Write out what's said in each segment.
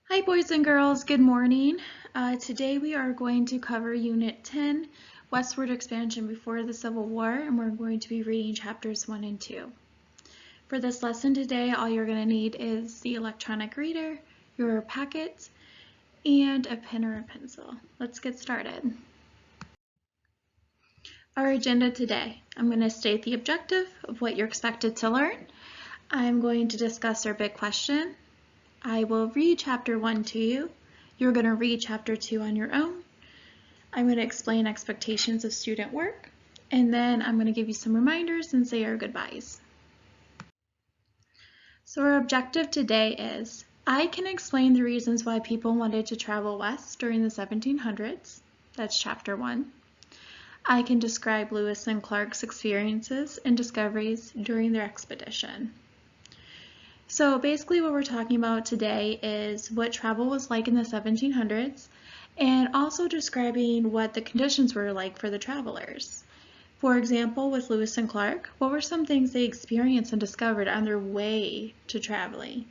Hi boys and girls, good morning. Today we are going to cover Unit 10, Westward Expansion Before the Civil War, and we're going to be reading chapters 1 and 2. For this lesson today, all you're going to need is the electronic reader, your packet, and a pen or a pencil. Let's get started. Our agenda today, I'm going to state the objective of what you're expected to learn. I'm going to discuss our big question. I will read chapter 1 to you. You're going to read chapter 2 on your own. I'm going to explain expectations of student work, and then I'm going to give you some reminders and say our goodbyes. So our objective today is, I can explain the reasons why people wanted to travel west during the 1700s. That's chapter 1. I can describe Lewis and Clark's experiences and discoveries during their expedition. So basically what we're talking about today is what travel was like in the 1700s and also describing what the conditions were like for the travelers. For example, with Lewis and Clark, what were some things they experienced and discovered on their way to traveling?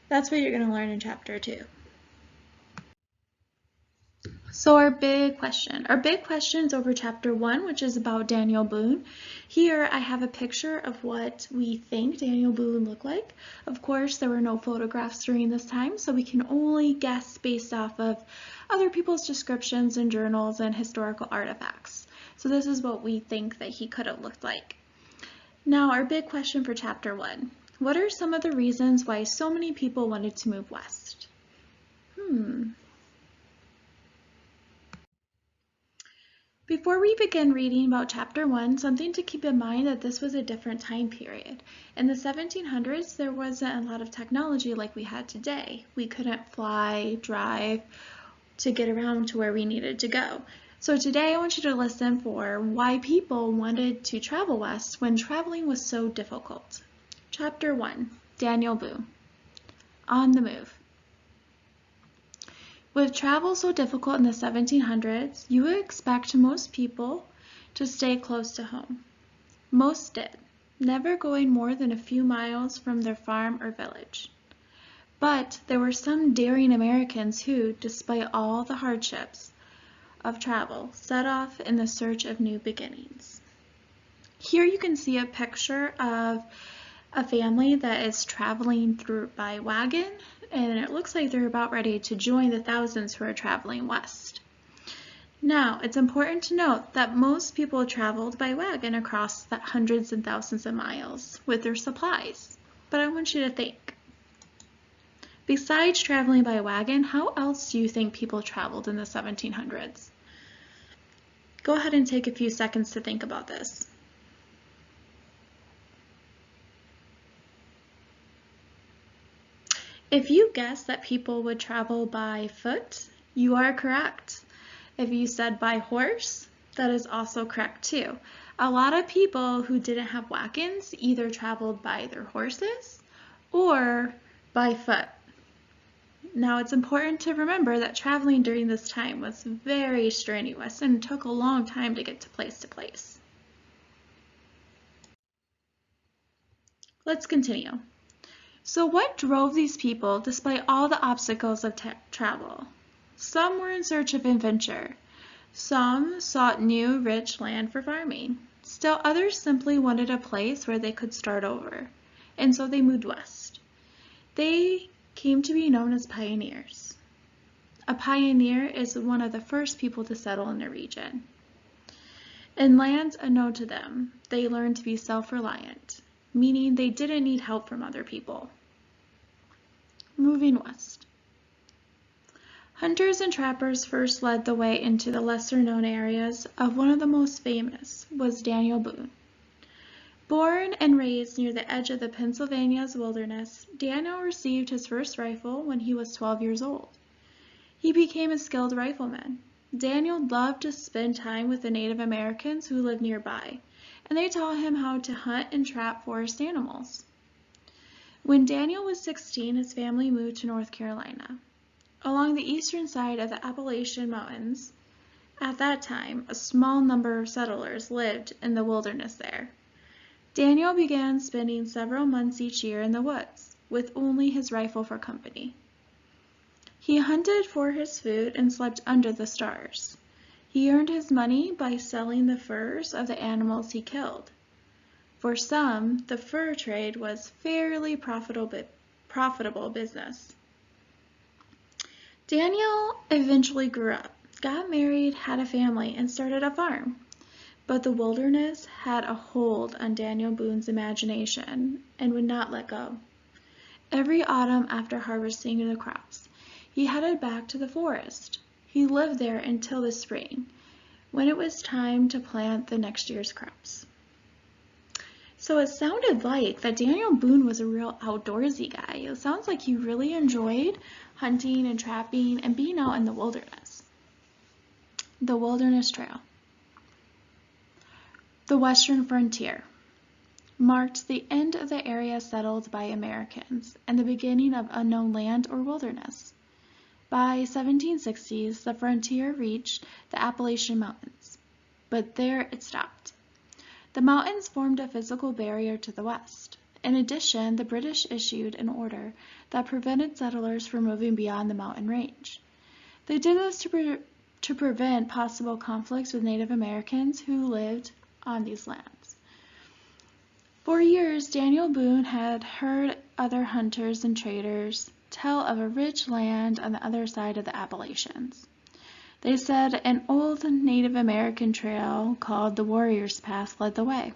That's what you're going to learn in chapter 2. So our big question is over chapter 1, which is about Daniel Boone. Here I have a picture of what we think Daniel Boone looked like. Of course, there were no photographs during this time, so we can only guess based off of other people's descriptions in journals and historical artifacts. So this is what we think that he could have looked like. Now our big question for chapter 1. What are some of the reasons why so many people wanted to move west? Before we begin reading about chapter 1, something to keep in mind that this was a different time period. In the 1700s, there wasn't a lot of technology like we had today. We couldn't fly, drive to get around to where we needed to go. So today I want you to listen for why people wanted to travel west when traveling was so difficult. Chapter 1, Daniel Boone, On the Move. With travel so difficult in the 1700s, you would expect most people to stay close to home. Most did, never going more than a few miles from their farm or village. But there were some daring Americans who, despite all the hardships of travel, set off in the search of new beginnings. Here you can see a picture of a family that is traveling by wagon, and it looks like they're about ready to join the thousands who are traveling west. Now, it's important to note that most people traveled by wagon across the hundreds and thousands of miles with their supplies. But I want you to think. Besides traveling by wagon, how else do you think people traveled in the 1700s? Go ahead and take a few seconds to think about this. If you guessed that people would travel by foot, you are correct. If you said by horse, that is also correct too. A lot of people who didn't have wagons either traveled by their horses or by foot. Now it's important to remember that traveling during this time was very strenuous and took a long time to get to place. Let's continue. So what drove these people despite all the obstacles of travel? Some were in search of adventure. Some sought new, rich land for farming. Still others simply wanted a place where they could start over, and so they moved west. They came to be known as pioneers. A pioneer is one of the first people to settle in a region. In lands unknown to them, they learned to be self-reliant, meaning they didn't need help from other people. Moving west. Hunters and trappers first led the way into the lesser-known areas of one of the most famous was Daniel Boone. Born and raised near the edge of the Pennsylvania's wilderness, Daniel received his first rifle when he was 12 years old. He became a skilled rifleman. Daniel loved to spend time with the Native Americans who lived nearby, and they taught him how to hunt and trap forest animals. When Daniel was 16, his family moved to North Carolina. Along the eastern side of the Appalachian Mountains, at that time, a small number of settlers lived in the wilderness there. Daniel began spending several months each year in the woods, with only his rifle for company. He hunted for his food and slept under the stars. He earned his money by selling the furs of the animals he killed. For some, the fur trade was fairly profitable business. Daniel eventually grew up, got married, had a family, and started a farm. But the wilderness had a hold on Daniel Boone's imagination and would not let go. Every autumn after harvesting the crops, he headed back to the forest. He lived there until the spring, when it was time to plant the next year's crops. So it sounded like that Daniel Boone was a real outdoorsy guy. It sounds like he really enjoyed hunting and trapping and being out in the wilderness. The Wilderness Trail. The Western Frontier marked the end of the area settled by Americans and the beginning of unknown land or wilderness. By 1760s, the frontier reached the Appalachian Mountains, but there it stopped. The mountains formed a physical barrier to the west. In addition, the British issued an order that prevented settlers from moving beyond the mountain range. They did this to prevent possible conflicts with Native Americans who lived on these lands. For years, Daniel Boone had heard other hunters and traders tell of a rich land on the other side of the Appalachians. They said an old Native American trail called the Warrior's Path led the way.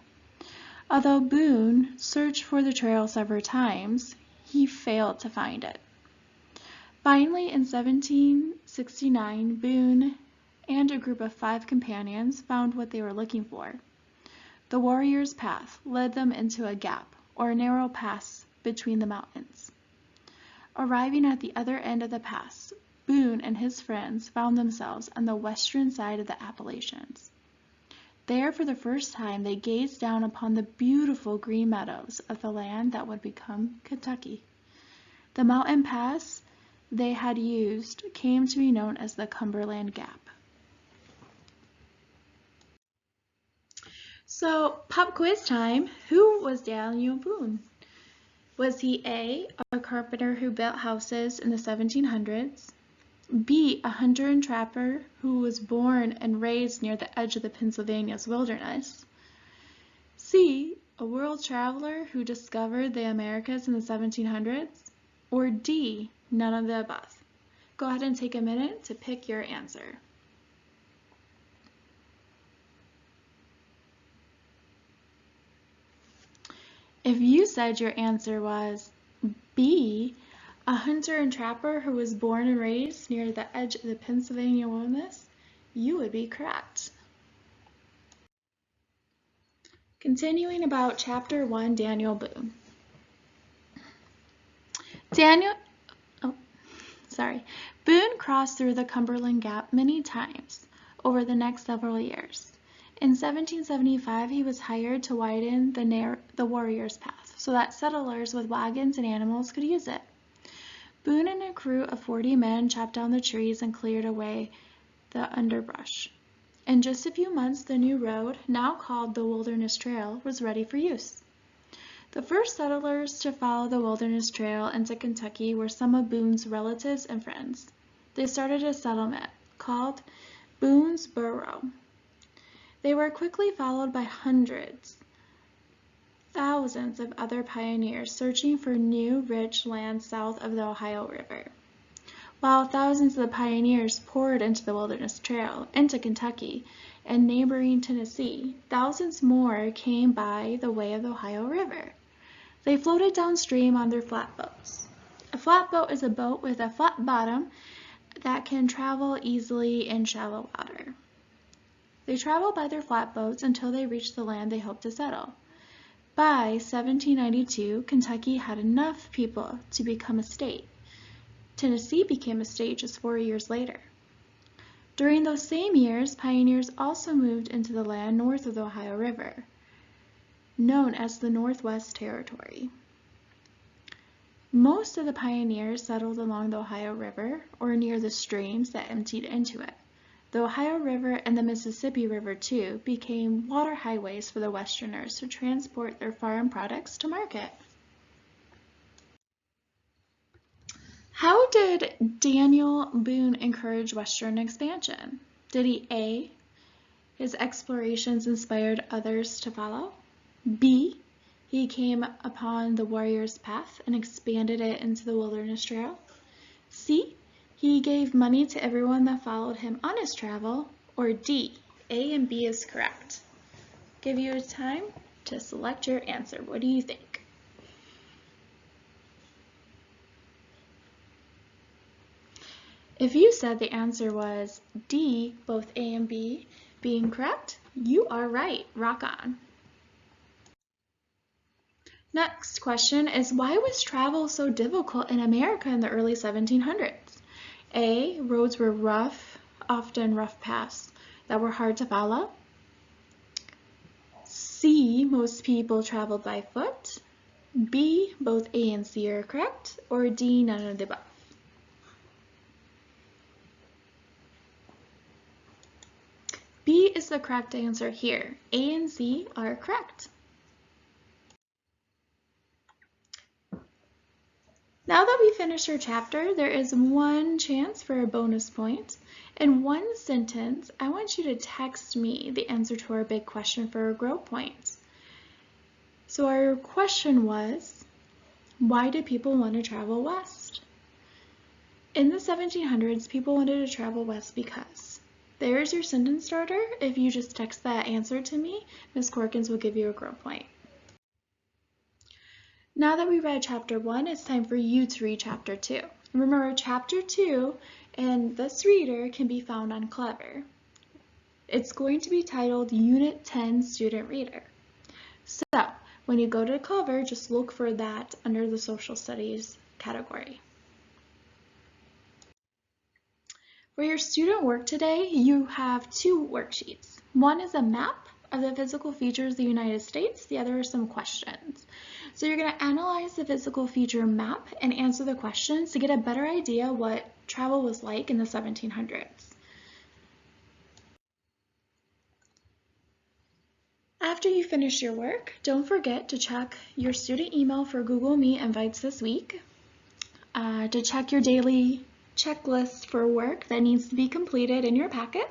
Although Boone searched for the trail several times, he failed to find it. Finally, in 1769, Boone and a group of 5 companions found what they were looking for. The Warrior's Path led them into a gap, or a narrow pass, between the mountains. Arriving at the other end of the pass, Boone and his friends found themselves on the western side of the Appalachians. There, for the first time, they gazed down upon the beautiful green meadows of the land that would become Kentucky. The mountain pass they had used came to be known as the Cumberland Gap. So, pop quiz time. Who was Daniel Boone? Was he A, a carpenter who built houses in the 1700s? B, a hunter and trapper who was born and raised near the edge of the Pennsylvania's wilderness? C, a world traveler who discovered the Americas in the 1700s? Or D, none of the above? Go ahead and take a minute to pick your answer. If you said your answer was B, a hunter and trapper who was born and raised near the edge of the Pennsylvania wilderness, you would be correct. Continuing about Chapter 1, Daniel Boone. Boone crossed through the Cumberland Gap many times over the next several years. In 1775, he was hired to widen the Warrior's Path so that settlers with wagons and animals could use it. Boone and a crew of 40 men chopped down the trees and cleared away the underbrush. In just a few months, the new road, now called the Wilderness Trail, was ready for use. The first settlers to follow the Wilderness Trail into Kentucky were some of Boone's relatives and friends. They started a settlement called Boonesboro. They were quickly followed by thousands of other pioneers searching for new, rich land south of the Ohio River. While thousands of the pioneers poured into the Wilderness Trail, into Kentucky, and neighboring Tennessee, thousands more came by the way of the Ohio River. They floated downstream on their flatboats. A flatboat is a boat with a flat bottom that can travel easily in shallow water. They traveled by their flatboats until they reached the land they hoped to settle. By 1792, Kentucky had enough people to become a state. Tennessee became a state just 4 years later. During those same years, pioneers also moved into the land north of the Ohio River, known as the Northwest Territory. Most of the pioneers settled along the Ohio River or near the streams that emptied into it. The Ohio River and the Mississippi River, too, became water highways for the Westerners to transport their farm products to market. How did Daniel Boone encourage Western expansion? Did he A, his explorations inspired others to follow? B, he came upon the warrior's path and expanded it into the wilderness trail? C, he gave money to everyone that followed him on his travel? Or D, A and B is correct? Give you time to select your answer. What do you think? If you said the answer was D, both A and B being correct, you are right. Rock on. Next question is, why was travel so difficult in America in the early 1700s? A, roads were rough, often rough paths that were hard to follow. C, most people traveled by foot. B, both A and C are correct. Or D, none of the above. B is the correct answer here. A and C are correct. Now that we finished our chapter, there is one chance for a bonus point. In one sentence, I want you to text me the answer to our big question for a grow point. So our question was, why did people want to travel west? In the 1700s, people wanted to travel west because. There's your sentence starter. If you just text that answer to me, Ms. Corkins will give you a grow point. Now that we read chapter 1, it's time for you to read chapter 2. Remember, chapter 2 and this reader can be found on Clever. It's going to be titled Unit 10 Student Reader. So, when you go to Clever, just look for that under the Social Studies category. For your student work today, you have two worksheets. One is a map of the physical features of the United States. The other are some questions. So you're going to analyze the physical feature map and answer the questions to get a better idea what travel was like in the 1700s. After you finish your work, don't forget to check your student email for Google Meet invites this week, to check your daily checklist for work that needs to be completed in your packet,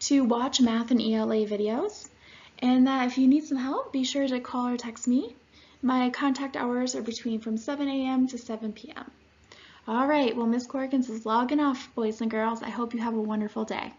to watch math and ELA videos, and that if you need some help, be sure to call or text me. My contact hours are between from 7 a.m. to 7 p.m. All right, well, Ms. Corkins is logging off, boys and girls. I hope you have a wonderful day.